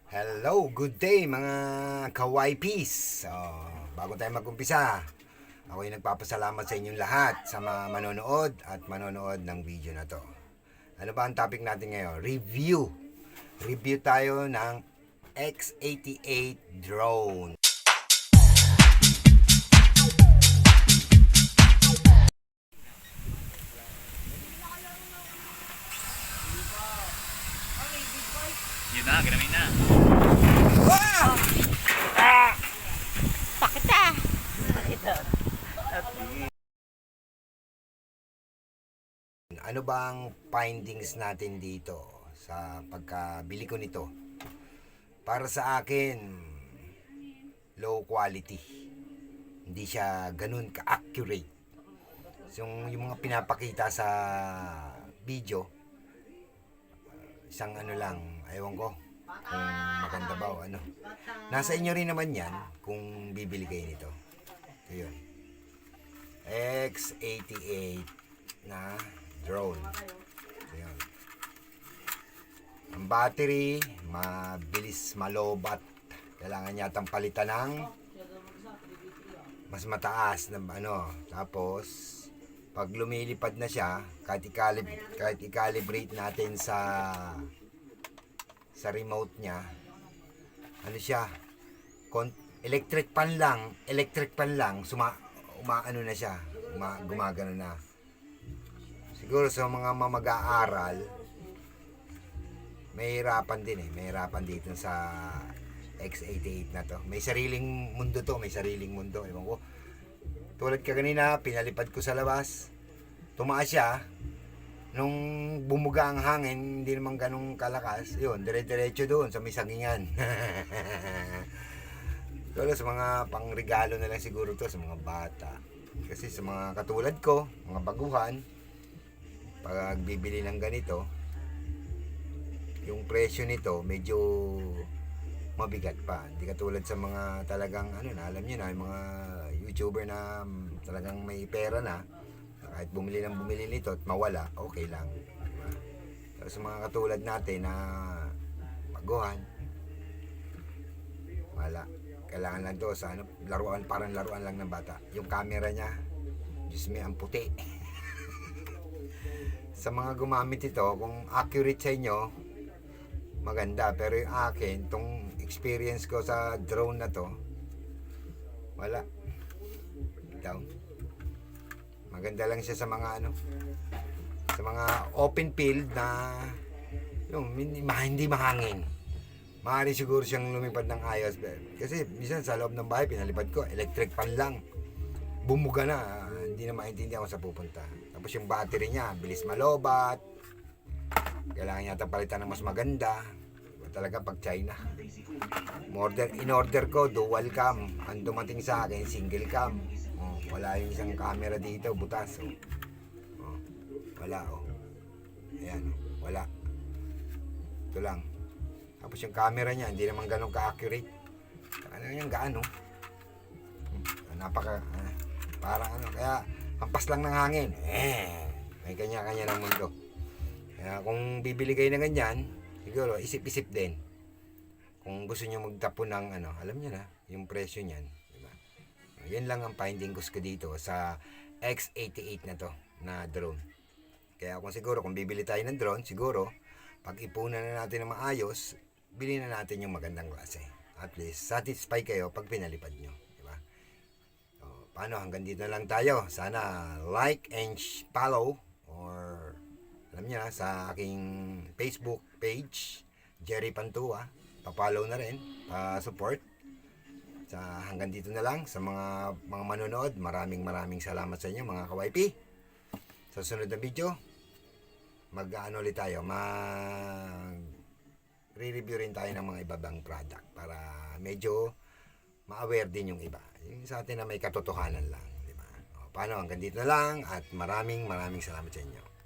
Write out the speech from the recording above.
Hello, good day mga ka-YPs. Bago tayo mag-umpisa, ako'y nagpapasalamat sa inyong lahat sa mga manonood at manonood ng video na to. Ano ba ang topic natin ngayon? Review. Review tayo ng X88 drone. Yun na, ganamin na. Sakit ah. Ano ba ang findings natin dito sa pagkabili ko nito? Para sa akin, low quality. Hindi siya ganun ka-accurate. Yung mga pinapakita sa video, isang ano lang, ewan ko kung maganda ba o ano. Nasa inyo rin naman yan kung bibili kayo nito. Ayun. X88 na drone. Ayun. Ang battery, mabilis malobat. Kailangan yatang palitan ng mas mataas na ano. Tapos, pag lumilipad na siya, kahit i-calibrate natin sa remote niya, ano siya, electric pan lang, umaano na siya, gumagano na. Siguro sa mga mag-aaral, may hirapan dito sa X88 na to. May sariling mundo to, ewan ko. Tulad ka kanina, pinalipad ko sa labas, tumaas siya, nung bumuga ang hangin, hindi naman ganun kalakas, yun, dire-diretso doon sa may sagingan. Pero sa mga pangregalo na lang siguro to sa mga bata. Kasi sa mga katulad ko, mga baguhan, pag bibili ng ganito, yung presyo nito medyo mabigat pa. Hindi katulad sa mga talagang ano na, alam niyo na, yung mga YouTuber na talagang may pera na, kahit bumili nito at mawala, okay lang. Diba? Pero sa mga katulad natin na baguhan, wala. Kailangan lang to sa ano, laruan, parang laruan lang ng bata. Yung camera niya, Diyos me, ang puti. Sa mga gumamit ito, kung accurate sa inyo, maganda. Pero yung akin, tong experience ko sa drone na to, wala. Down. Maganda lang siya sa mga ano, sa mga open field na yung hindi mahangin. Maaari siguro siyang lumipad ng ayos. Kasi minsan sa loob ng bahay, pinalipad ko, electric fan lang. Bumuga na, hindi na maintindihan kung sa pupunta. Tapos yung battery niya, bilis malobat. Kailangan yata palitan ng mas maganda. Talaga pag China. In-order ko, dual cam. Ang dumating sa akin, single cam. Wala yung isang camera dito, butas. Wala, Ayan, wala. Ito lang. Tapos yung camera niya, hindi naman ganun ka-accurate. Ano yung gaano? Parang ano, kaya hampas lang ng hangin. May kanya-kanya ng mundo. Kaya kung bibili kayo ng ganyan, siguro isip-isip din. Kung gusto niyo magtapon ng ano, alam niyo na, yung presyo niyan. Yan lang ang finding ko dito sa X88 na to, na drone. Kaya kung bibili tayo ng drone, siguro, pag ipunan na natin ng maayos, bilhin na natin yung magandang klase. At least, satisfy kayo pag pinalipad nyo. Diba? Paano, hanggang dito na lang tayo. Sana like and follow, or alam niyo na, sa aking Facebook page, Jerry Pantua. Pa-follow na rin, pa-support. Hanggang dito na lang sa mga manonood. Maraming salamat sa inyo mga ka-YP. Sa sunod na video, mag-ano ulit tayo, re-review rin tayo ng mga ibabang product para medyo ma-aware din yung iba. Yung sa atin na may katotohanan lang, di ba? Paano, hanggang dito na lang at maraming salamat sa inyo.